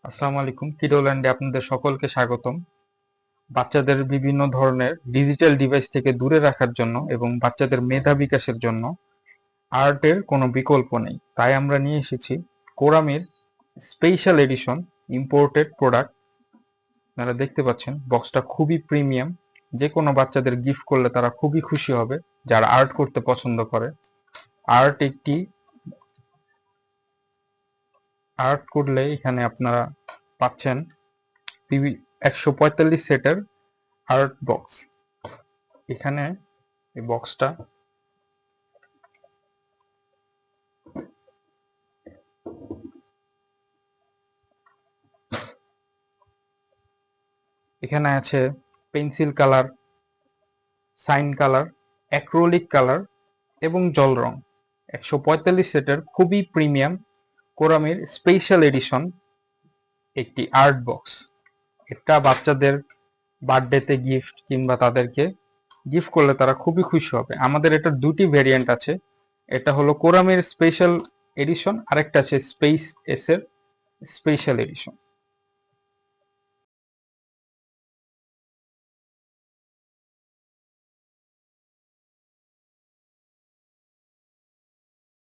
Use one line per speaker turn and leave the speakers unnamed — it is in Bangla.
আসসালামু আলাইকুম। কিডোল্যান্ডে আপনাদের সকলকে স্বাগতম। বাচ্চাদের বিভিন্ন ধরনের ডিজিটাল ডিভাইস থেকে দূরে রাখার জন্য এবং বাচ্চাদের মেধা বিকাশের জন্য আর্টের কোনো বিকল্প নেই। তাই আমরা নিয়ে এসেছি কোরামির স্পেশাল এডিশন ইম্পোর্টেড প্রোডাক্ট। আপনারা দেখতে পাচ্ছেন বক্সটা খুবই প্রিমিয়াম, যে কোনো বাচ্চাদের গিফট করলে তারা খুবই খুশি হবে যারা আর্ট করতে পছন্দ করে। আর্ট করলে এখানে আপনারা পাচ্ছেন 145 সেটের আর্ট বক্স। এখানে এই বক্সটা এখানে আছে pencil colour, sign colour, acrylic colour এবং জল রং। 145 সেটের খুবই প্রিমিয়াম কোরামির স্পেশাল এডিশন একটি আর্ট বক্স। এটা বাচ্চাদের বার্থডেতে গিফট কিংবা তাদেরকে গিফট করলে তারা খুবই খুশি হবে। আমাদের এটার দুটি ভেরিয়েন্ট আছে, এটা হলো কোরামির স্পেশাল এডিশন, আরেকটা আছে স্পেস এস এর স্পেশাল এডিশন।